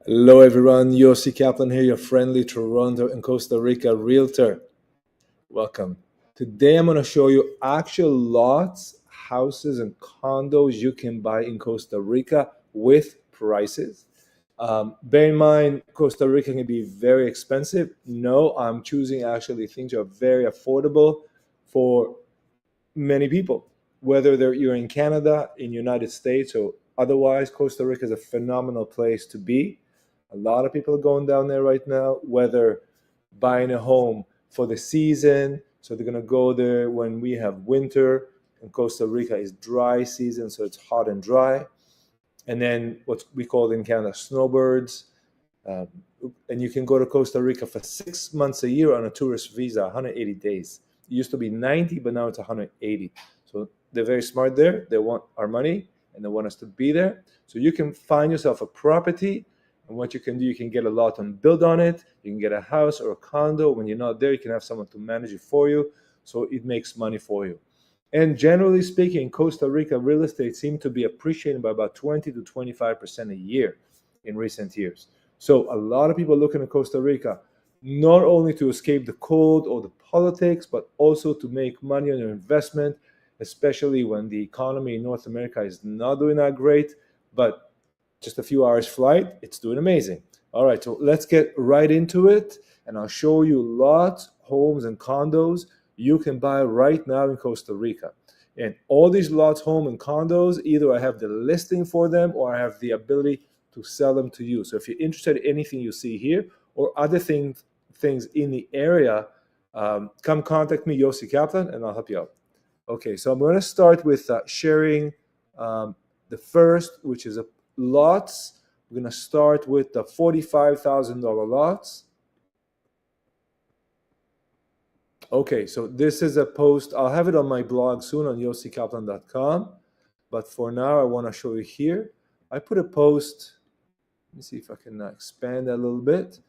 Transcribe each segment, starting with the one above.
Hello everyone, Yossi Kaplan here, your friendly Toronto and Costa Rica realtor. Welcome. Today I'm going to show you actual lots, houses, and condos you can buy in Costa Rica with prices. Bear in mind, Costa Rica can be very expensive. No, I'm choosing actually things that are very affordable for many people, whether you're in Canada, in United States, or otherwise. Costa Rica is a phenomenal place to be. A lot of people are going down there right now, whether buying a home for the season, so they're going to go there when we have winter, and Costa Rica is dry season, so it's hot and dry. And then what we call in Canada snowbirds. Um, and you can go to Costa Rica for 6 months a year on a tourist visa, 180 days. It used to be 90, but now it's 180. So they're very smart there. They want our money and they want us to be there. So you can find yourself a property, and what you can do, you can get a lot and build on it. You can get a house or a condo. When you're not there, you can have someone to manage it for you. So it makes money for you. And generally speaking, Costa Rica real estate seemed to be appreciating by about 20 to 25% a year in recent years. So a lot of people looking at Costa Rica, not only to escape the cold or the politics, but also to make money on your investment, especially when the economy in North America is not doing that great, but just a few hours flight, it's doing amazing. All right, so let's get right into it, and I'll show you lots, homes, and condos you can buy right now in Costa Rica. And all these lots, home, and condos, either I have the listing for them or I have the ability to sell them to you. So if you're interested in anything you see here or other things in the area, come contact me, Yossi Kaplan, and I'll help you out. Okay, so I'm going to start with sharing the first, which is lots. We're going to start with the $45,000 lots. Okay, so this is a post. I'll have it on my blog soon on yossikaplan.com. But for now, I want to show you here. I put a post. Let me see if I can expand that a little bit.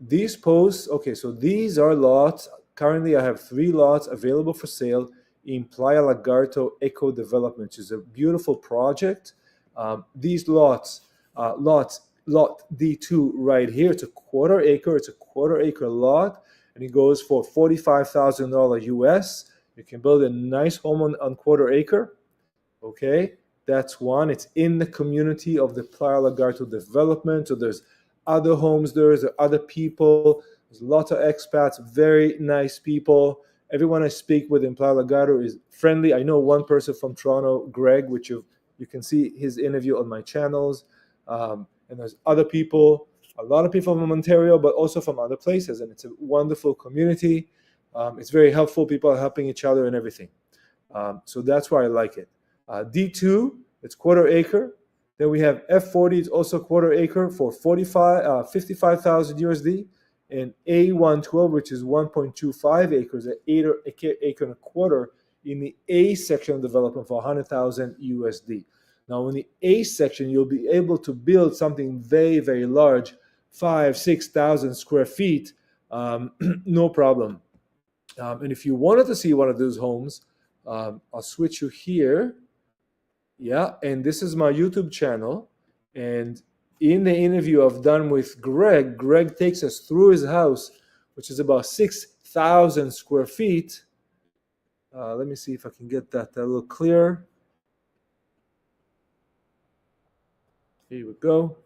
These posts, okay, so these are lots. Currently, I have 3 lots available for sale in Playa Lagarto Eco Development, which is a beautiful project. These lots, lot D2 right here, it's a quarter acre. It's a quarter acre lot, and it goes for $45,000 US. You can build a nice home on quarter acre. Okay, that's one. It's in the community of the Playa Lagarto development. So there's other homes there are other people. There's lots of expats, very nice people. Everyone I speak with in Playa Lagarto is friendly. I know one person from Toronto, Greg, which you can see his interview on my channels. And there's other people, a lot of people from Ontario, but also from other places. And it's a wonderful community. It's very helpful. People are helping each other and everything. So that's why I like it. D2, it's quarter acre. Then we have F40, it's also quarter acre for 55,000 USD. And A112, which is 1.25 acres, an acre and a quarter in the A section development for 100,000 USD. Now, in the A section, you'll be able to build something very, very large, 6,000 square feet, no problem. And if you wanted to see one of those homes, I'll switch you here. Yeah, and this is my YouTube channel. And in the interview I've done with Greg, Greg takes us through his house, which is about 6,000 square feet. Let me see if I can get that a little clearer. Here we go.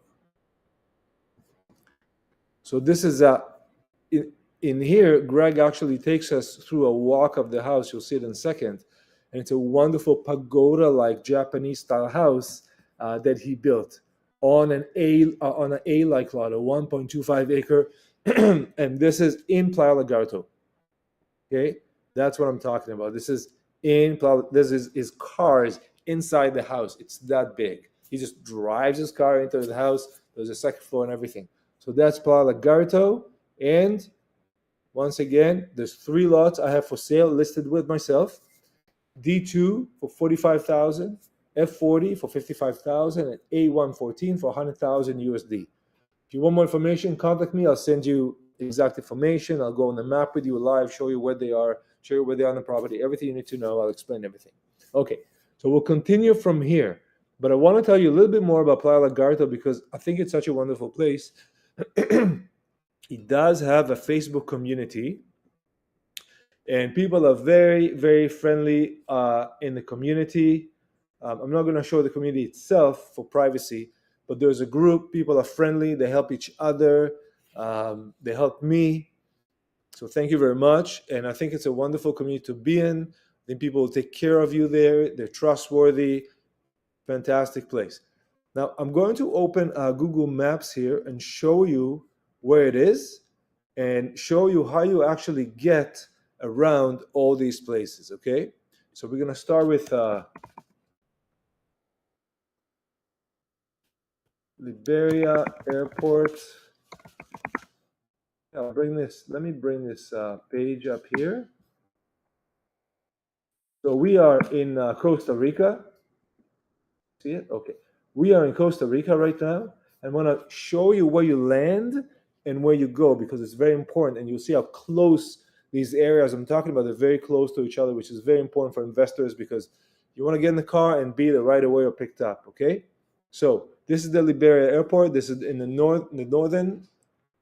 So this is in here, Greg actually takes us through a walk of the house. You'll see it in a second. And it's a wonderful pagoda-like Japanese-style house that he built on an A-like lot, a 1.25 acre, and this is in Playa Lagarto. Okay, that's what I'm talking about. This is in Playa. This is his cars inside the house. It's that big. He just drives his car into the house. There's a second floor and everything. So that's Playa Lagarto, and once again, there's 3 lots I have for sale listed with myself. D2 for 45,000, F40 for 55,000, and A114 for 100,000 USD. If you want more information, contact me. I'll send you exact information. I'll go on the map with you live, show you where they are, show you where they are on the property, everything you need to know. I'll explain everything. Okay, so we'll continue from here. But I want to tell you a little bit more about Playa Lagarto because I think it's such a wonderful place. It does have a Facebook community, and people are very, very friendly in the community. I'm not going to show the community itself for privacy, but there's a group. People are friendly. They help each other. They help me. So thank you very much. And I think it's a wonderful community to be in. I think people will take care of you there. They're trustworthy. Fantastic place. Now I'm going to open Google Maps here and show you where it is and show you how you actually get around all these places. Okay, so we're going to start with Liberia Airport. I'll bring this. Let me bring this page up here. So we are in Costa Rica. See it? Okay. We are in Costa Rica right now. I want to show you where you land and where you go because it's very important. And you'll see how close these areas I'm talking about, they're very close to each other, which is very important for investors because you want to get in the car and be there right away or picked up. Okay. So this is the Liberia Airport. This is in the northern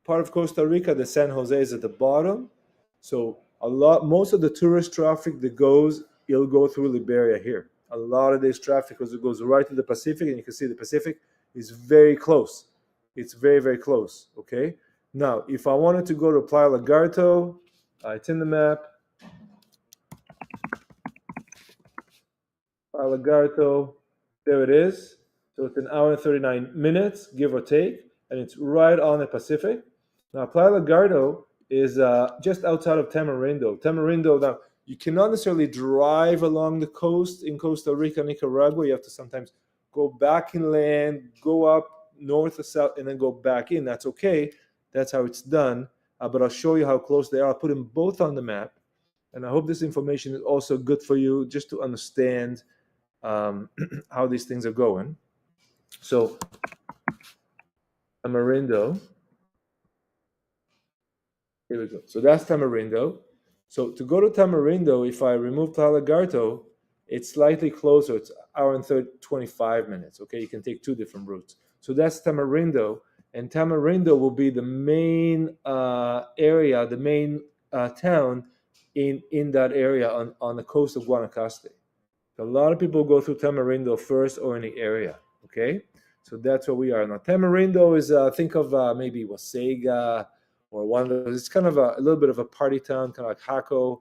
part of Costa Rica. The San Jose is at the bottom. So most of the tourist traffic that goes, it'll go through Liberia here. A lot of this traffic because it goes right to the Pacific, and you can see the Pacific is very close. It's very, very close. Okay. Now, if I wanted to go to Playa Lagarto, it's in the map. Playa Lagarto, there it is. So it's an hour and 39 minutes, give or take, and it's right on the Pacific. Now, Playa Lagarto is just outside of Tamarindo. Tamarindo, now, you cannot necessarily drive along the coast in Costa Rica, Nicaragua. You have to sometimes go back inland, go up north or south, and then go back in. That's okay. That's how it's done. But I'll show you how close they are. I'll put them both on the map. And I hope this information is also good for you just to understand how these things are going. So, Tamarindo. Here we go. So that's Tamarindo. So to go to Tamarindo, if I remove Playa Lagarto, it's slightly closer. It's hour and 25 minutes. Okay, you can take two different routes. So that's Tamarindo, and Tamarindo will be the main area, the main town in that area on the coast of Guanacaste. So a lot of people go through Tamarindo first or in the area. Okay, so that's where we are now. Tamarindo is think of maybe Wasega or one of those. It's kind of a little bit of a party town, kind of like Jaco.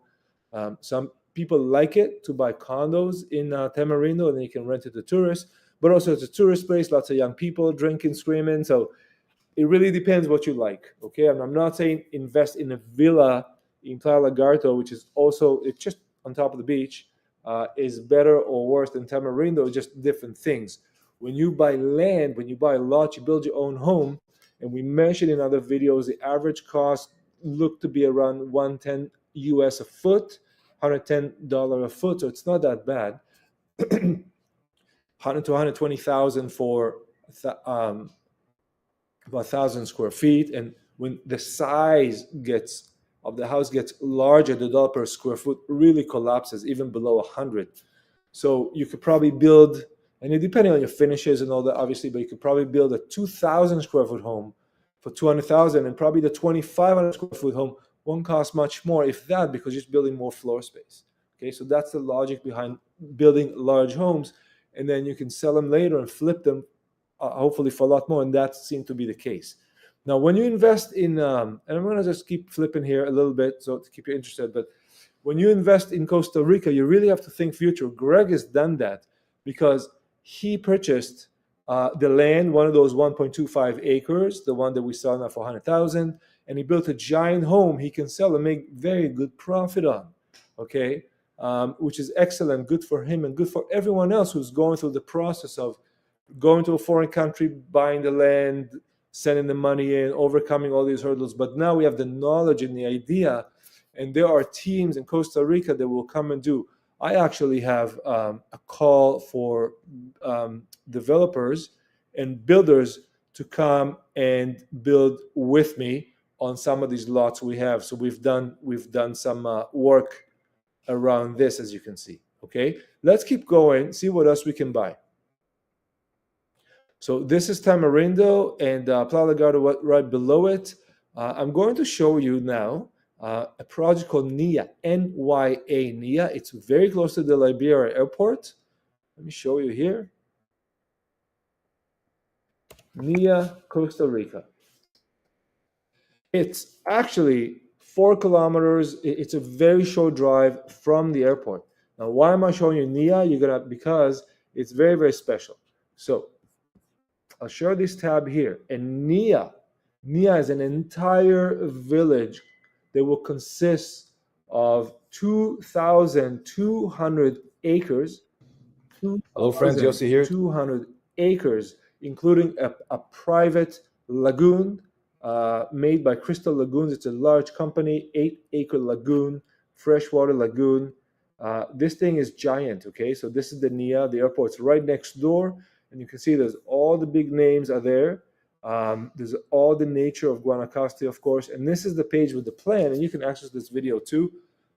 Some people like it to buy condos in Tamarindo, and then you can rent it to tourists. But also it's a tourist place, lots of young people drinking, screaming. So it really depends what you like. Okay, and I'm not saying invest in a villa in Playa Lagarto, which is also it's just on top of the beach, is better or worse than Tamarindo. Just different things. When you buy land, when you buy a lot, you build your own home. And we mentioned in other videos, the average cost looked to be around 110 US a foot, $110 a foot. So it's not that bad. 100 to 120,000 for about 1,000 square feet. And when the size of the house gets larger, the dollar per square foot really collapses, even below 100. So you could probably build, and depending on your finishes and all that, obviously, but you could probably build a 2,000 square foot home for 200,000, and probably the 2,500 square foot home won't cost much more, if that, because you're just building more floor space. Okay, so that's the logic behind building large homes, and then you can sell them later and flip them, hopefully for a lot more, and that seemed to be the case. Now, when you invest in, and I'm going to just keep flipping here a little bit so to keep you interested, but when you invest in Costa Rica, you really have to think future. Greg has done that because he purchased the land, one of those 1.25 acres, the one that we saw now for 100,000, and he built a giant home he can sell and make very good profit on. Okay, which is excellent, good for him and good for everyone else who's going through the process of going to a foreign country, buying the land, sending the money in, overcoming all these hurdles. But now we have the knowledge and the idea, and there are teams in Costa Rica that will come and do. I actually have a call for developers and builders to come and build with me on some of these lots we have. So we've done some work around this, as you can see. Okay, let's keep going, see what else we can buy. So this is Tamarindo and Playa del Gardo right below it. I'm going to show you now a project called NIA, N-Y-A, NIA. It's very close to the Liberia airport. Let me show you here. NIA, Costa Rica. It's actually 4 kilometers. It's a very short drive from the airport. Now, why am I showing you NIA? Because it's very, very special. So I'll show this tab here. And NIA is an entire village that will consist of 2,200 acres. Hello, friends. Yossi here. 2,200 acres, including a private lagoon made by Crystal Lagoons. It's a large company, 8-acre lagoon, freshwater lagoon. This thing is giant, okay? So this is the NIA. The airport's right next door, and you can see there's all the big names are there. There's all the nature of Guanacaste, of course, and this is the page with the plan, and you can access this video too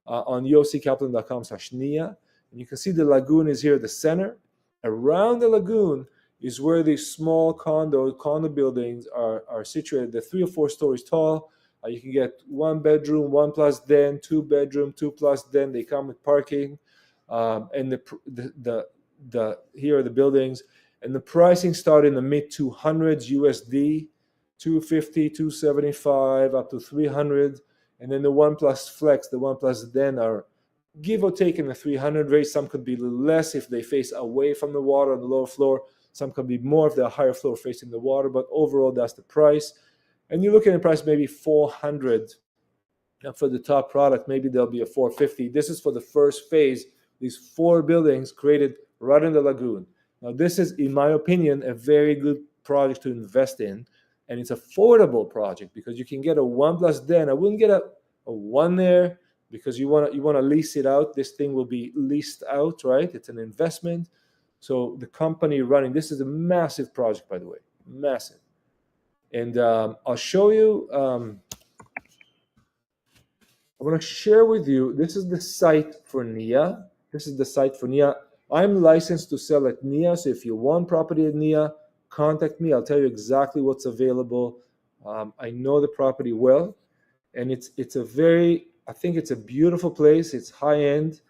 on yosikaplan.com/NIA. And you can see the lagoon is here at the center. Around the lagoon is where these small condo buildings are situated. They're 3 or 4 stories tall. You can get 1 bedroom, 1 plus den, 2 bedroom, 2 plus den. They come with parking, and here are the buildings. And the pricing started in the mid 200s USD, 250, 275, up to 300. And then the 1 plus flex, the 1 plus den are give or take in the 300 range. Some could be a little less if they face away from the water on the lower floor. Some could be more if they're higher floor facing the water. But overall, that's the price. And you're looking at a price maybe 400. And for the top product, maybe there'll be a 450. This is for the first phase. These 4 buildings created right in the lagoon. Now, this is, in my opinion, a very good project to invest in. And it's affordable project because you can get a 1 plus den. I wouldn't get a 1 there, because you want to lease it out. This thing will be leased out, right? It's an investment. So the company running this is a massive project, by the way, massive. And I'll show you. I want to share with you. This is the site for NIA. This is the site for NIA. I'm licensed to sell at NIA. So if you want property at NIA, contact me. I'll tell you exactly what's available. I know the property well, and it's a very, I think it's a beautiful place. It's high end.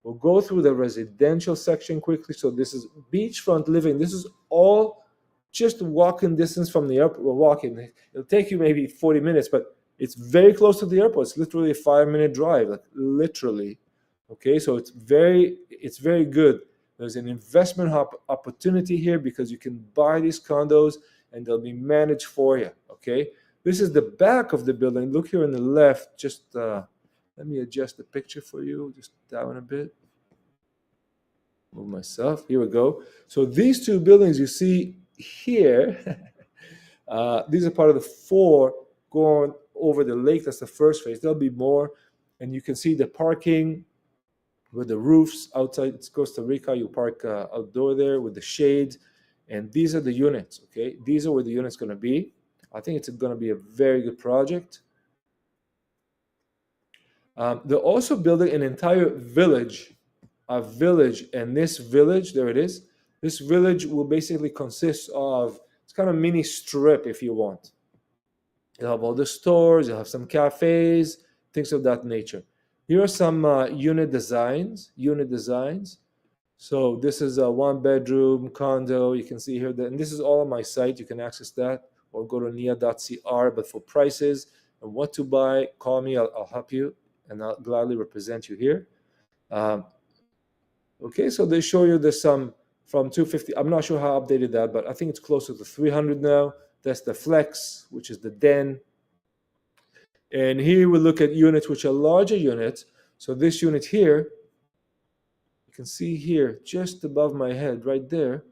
We'll go through the residential section quickly. So this is beachfront living. This is all just walking distance from the airport. We're walking. It'll take you maybe 40 minutes, but it's very close to the airport. It's literally a 5-minute drive, like literally. Okay, so it's very good. There's an investment opportunity here because you can buy these condos and they'll be managed for you. Okay, this is the back of the building. Look here on the left. Just let me adjust the picture for you. Just down a bit. Move myself. Here we go. So these 2 buildings you see here, these are part of the 4 going over the lake. That's the first phase. There'll be more. And you can see the parking with the roofs outside. It's Costa Rica. You park outdoor there with the shade. And these are the units, okay? These are where the unit's going to be. I think it's going to be a very good project. They're also building an entire village, and this village, there it is. This village will basically consist of, it's kind of mini strip if you want. You'll have all the stores, you'll have some cafes, things of that nature. Here are some unit designs. So this is a 1-bedroom condo. You can see here that, and this is all on my site. You can access that or go to nia.cr. But for prices and what to buy, call me. I'll help you, and I'll gladly represent you here. Okay, so they show you there's some from 250. I'm not sure how updated that, but I think it's closer to 300 now. That's the flex, which is the den. And here we look at units which are larger units. So this unit here, you can see here just above my head right there.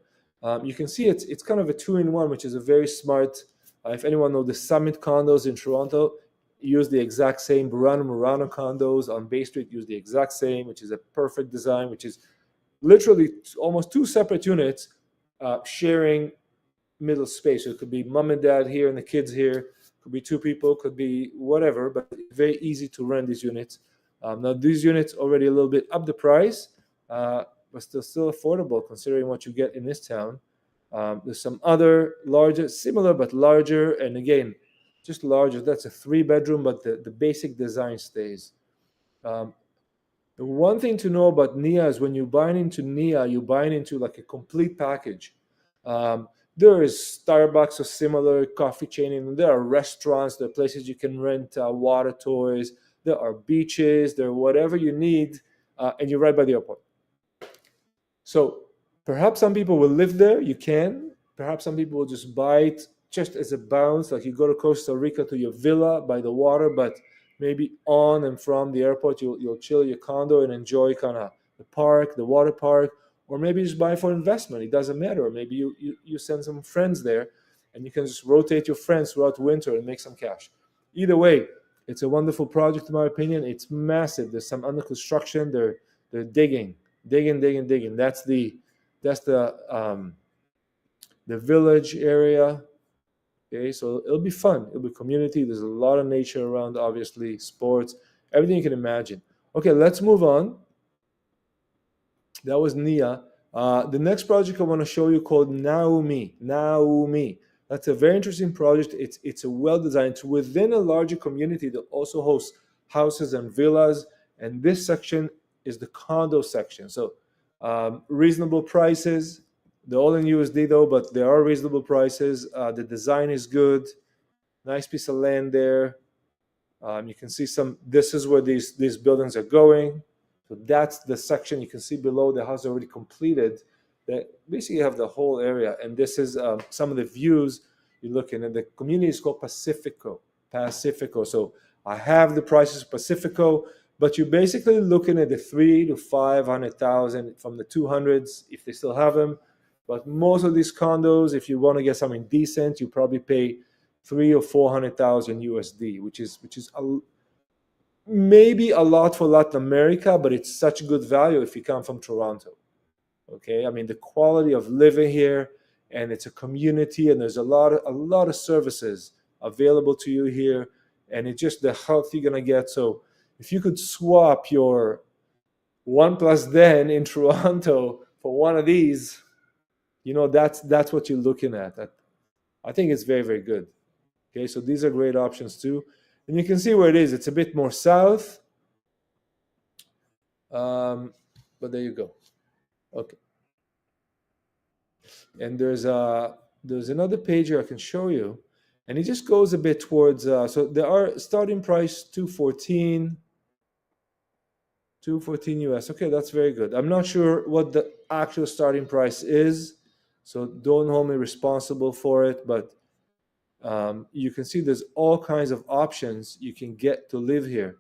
You can see it's kind of a 2-in-1, which is a very smart. If anyone knows the Summit condos in Toronto, use the exact same. Murano condos on Bay Street use the exact same, which is a perfect design, which is literally almost 2 separate units sharing middle space. So it could be mom and dad here and the kids here. Could be 2 people, could be whatever, but it's very easy to rent these units. Now these units already a little bit up the price, but still affordable considering what you get in this town. There's some other larger, similar but larger, and again, just larger. That's a 3-bedroom, but the basic design stays. Um, the one thing to know about Nia is when you're buying into Nia, you're buying into like a complete package. Um, there is Starbucks or similar coffee chain, and there are restaurants, there are places you can rent water toys, there are beaches, there are whatever you need, and you're right by the airport. So perhaps some people will live there. You can. Perhaps some people will just buy it just as a bounce, like you go to Costa Rica to your villa by the water, but maybe on and from the airport, you'll chill your condo and enjoy kind of the park, the water park, or maybe just buy for investment. It doesn't matter. Or maybe you send some friends there, and you can just rotate your friends throughout winter and make some cash. Either way, it's a wonderful project in my opinion. It's massive. There's some under construction. They're digging. That's the village area. Okay, so it'll be fun. It'll be community. There's a lot of nature around, obviously, sports, everything you can imagine. Okay, let's move on. That was Nia. The next project I want to show you called Naomi. Naomi. That's a very interesting project. It's a well designed. It's within a larger community that also hosts houses and villas. And this section is the condo section. So reasonable prices. They're all in USD though, but there are reasonable prices. The design is good. Nice piece of land there. You can see some. This is where these buildings are going. So that's the section you can see below. The house already completed. That basically you have the whole area, and this is some of the views you're looking at. The community is called Pacifico. Pacifico. So I have the prices of Pacifico, but you're basically looking at the 300,000 to 500,000 from the 200s if they still have them. But most of these condos, if you want to get something decent, you probably pay 300,000 or 400,000 USD, which is maybe a lot for Latin America, but it's such good value if you come from Toronto. Okay, I mean the quality of living here, and it's a community, and there's a lot of services available to you here, and it's just the health you're gonna get. So if you could swap your 1+Den in Toronto for one of these, that's what you're looking at. I think it's very, very good. Okay, so these are great options too. And you can see where it is. It's a bit more south. But there you go. Okay. And there's another page here I can show you. And it just goes a bit towards, so there are starting price 214 US. Okay, that's very good. I'm not sure what the actual starting price is, so don't hold me responsible for it, but you can see there's all kinds of options you can get to live here.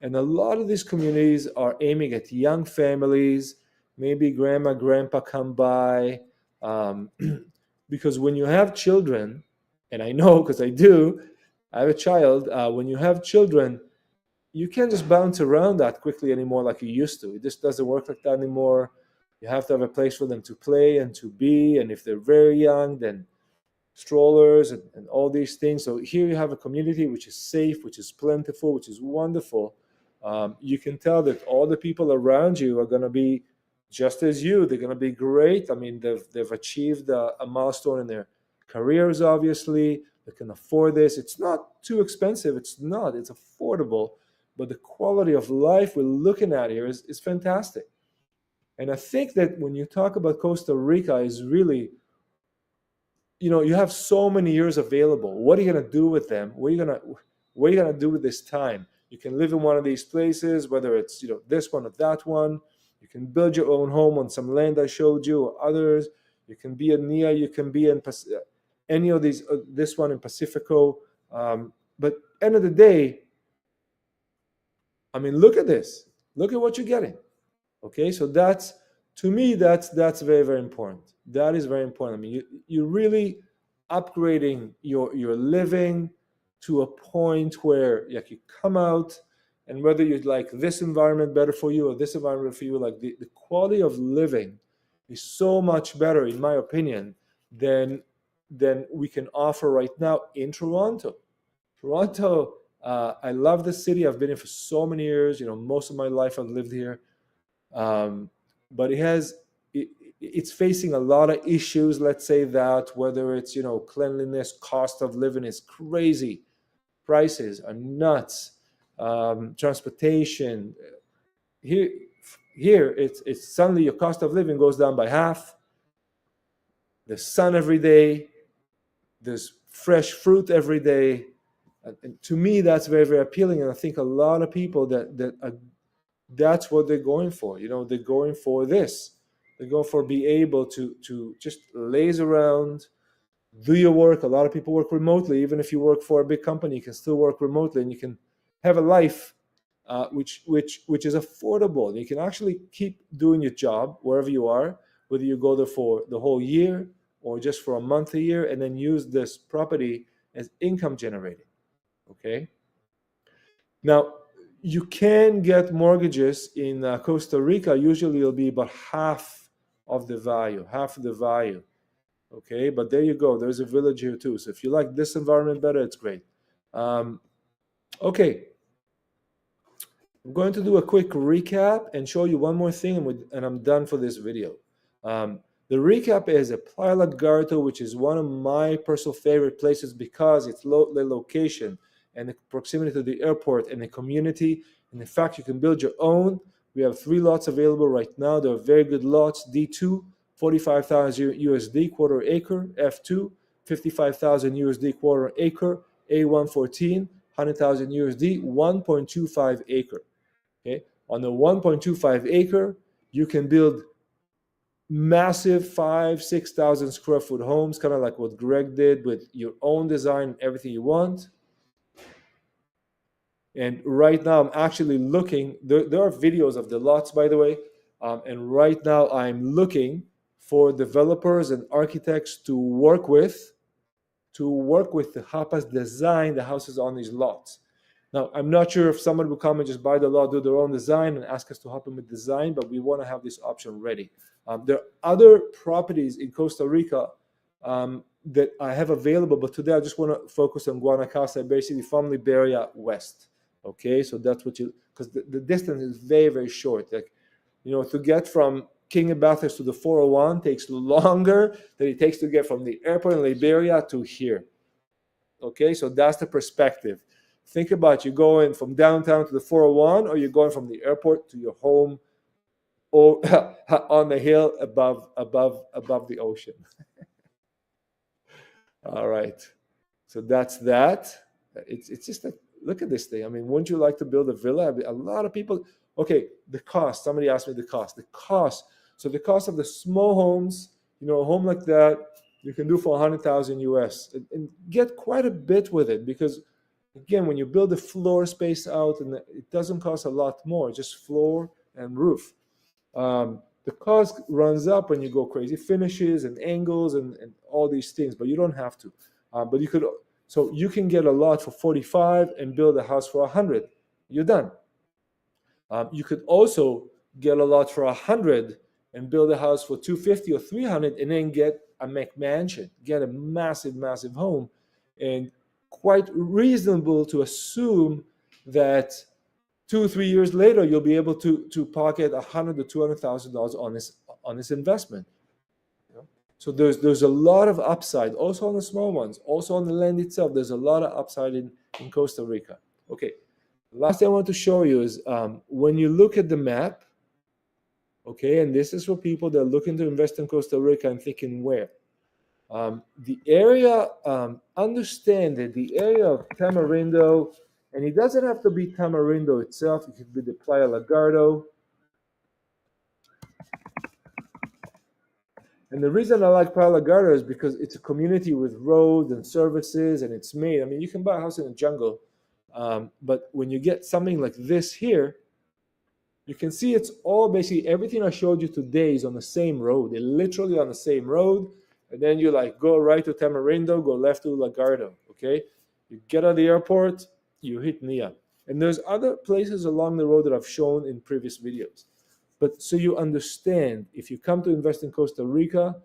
And a lot of these communities are aiming at young families, maybe grandma, grandpa come by. Because when you have children, and I know because I do, I have a child, when you have children, you can't just bounce around that quickly anymore like you used to. It just doesn't work like that anymore. You have to have a place for them to play and to be. And if they're very young, then strollers and all these things. So here you have a community which is safe, which is plentiful, which is wonderful. You can tell that all the people around you are going to be just as you. They're going to be great. I mean, they've achieved a milestone in their careers, obviously. They can afford this. It's not too expensive. It's not. It's affordable. But the quality of life we're looking at here is fantastic. And I think that when you talk about Costa Rica is really, you have so many years available. What are you going to do with them? What are you going to do with this time? You can live in one of these places, whether it's this one or that one. You can build your own home on some land I showed you or others. You can be in Nia. You can be in any of these. This one in Pacifico. But end of the day, I mean, look at this. Look at what you're getting. Okay, so to me that's very, very important. That is very important. I mean, you're really upgrading your living to a point where you come out, and whether you like this environment better for you or this environment for you, like the quality of living is so much better, in my opinion, than we can offer right now in Toronto. Toronto, I love the city. I've been here for so many years. Most of my life I've lived here. But it it's facing a lot of issues. Let's say that, whether it's, cleanliness, cost of living is crazy, prices are nuts, transportation. Here it's suddenly your cost of living goes down by half. There's sun every day, there's fresh fruit every day, and to me that's very, very appealing. And I think a lot of people that's what they're going for. They're going for this. They're going for be able to just laze around, do your work. A lot of people work remotely. Even if you work for a big company, you can still work remotely, and you can have a life which is affordable. You can actually keep doing your job wherever you are, whether you go there for the whole year or just for a month a year, and then use this property as income generating. Okay. Now, you can get mortgages in Costa Rica. Usually it'll be about half of the value. Okay, but there you go. There's a village here too. So if you like this environment better, it's great. Okay, I'm going to do a quick recap and show you one more thing, and I'm done for this video. The recap is a Playa Lagarto, which is one of my personal favorite places because it's the location and the proximity to the airport and the community. And in fact, you can build your own. We have 3 lots available right now. They're very good lots. D2, 45,000 USD, quarter acre. F2, 55,000 USD, quarter acre. A114, 100,000 USD, 1.25 acre. Okay, on the 1.25 acre, you can build massive 5,000-6,000 square foot homes, kind of like what Greg did, with your own design, everything you want. And right now I'm actually looking, there are videos of the lots, by the way, and right now I'm looking for developers and architects to work with to help us design the houses on these lots. Now, I'm not sure if someone will come and just buy the lot, do their own design, and ask us to help them with design, but we want to have this option ready. There are other properties in Costa Rica that I have available, but today I just want to focus on Guanacaste, basically from Liberia west. Okay, so that's what because the distance is very, very short. Like, to get from King of Bathurst to the 401 takes longer than it takes to get from the airport in Liberia to here. Okay, so that's the perspective. Think about you going from downtown to the 401, or you're going from the airport to your home, or on the hill above the ocean. All right, so that's that. It's just like, look at this thing. I mean, wouldn't you like to build a villa? A lot of people. Okay, the cost. Somebody asked me the cost. So the cost of the small homes, a home like that, you can do for 100,000 US and get quite a bit with it, because again, when you build the floor space out, and it doesn't cost a lot more, just floor and roof. The cost runs up when you go crazy finishes and angles and all these things, but you don't have to. But you can get a lot for 45 and build a house for 100. You're done. You could also get a lot for 100 and build a house for 250 or 300, and then get a McMansion, get a massive, massive home, and quite reasonable to assume that 2 or 3 years later you'll be able to pocket $100,000 to $200,000 on this investment. So there's a lot of upside, also on the small ones, also on the land itself. There's a lot of upside in Costa Rica. Okay, last thing I want to show you is when you look at the map. Okay, and this is for people that are looking to invest in Costa Rica and thinking where. The area, understand that the area of Tamarindo, and it doesn't have to be Tamarindo itself, it could be the Playa Lagarto. And the reason I like Playa Lagarto is because it's a community with roads and services, and it's made. I mean, you can buy a house in the jungle, but when you get something like this here, you can see it's all basically everything I showed you today is on the same road. They're literally on the same road. And then you go right to Tamarindo, go left to Lagarto. Okay, you get out of the airport, you hit Nia, and there's other places along the road that I've shown in previous videos. But so you understand, if you come to invest in Costa Rica,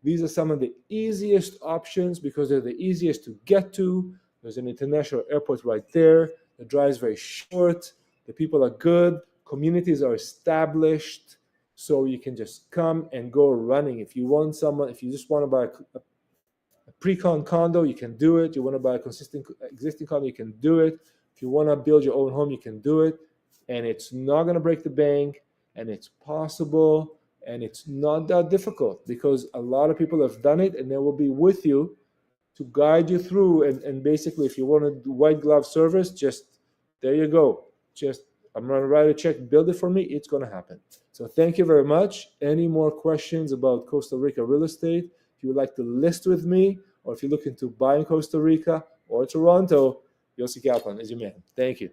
these are some of the easiest options because they're the easiest to get to. There's an international airport right there. The drive is very short. The people are good. Communities are established. So you can just come and go running. If you just want to buy a pre-con condo, you can do it. You want to buy a consistent existing condo, you can do it. If you want to build your own home, you can do it. And it's not going to break the bank, and it's possible, and it's not that difficult because a lot of people have done it, and they will be with you to guide you through. And basically, if you want to do white glove service, just there you go. Just I'm going to write a check, build it for me. It's going to happen. So thank you very much. Any more questions about Costa Rica real estate? If you would like to list with me, or if you're looking to buy in Costa Rica or Toronto, Yossi Kaplan is your man. Thank you.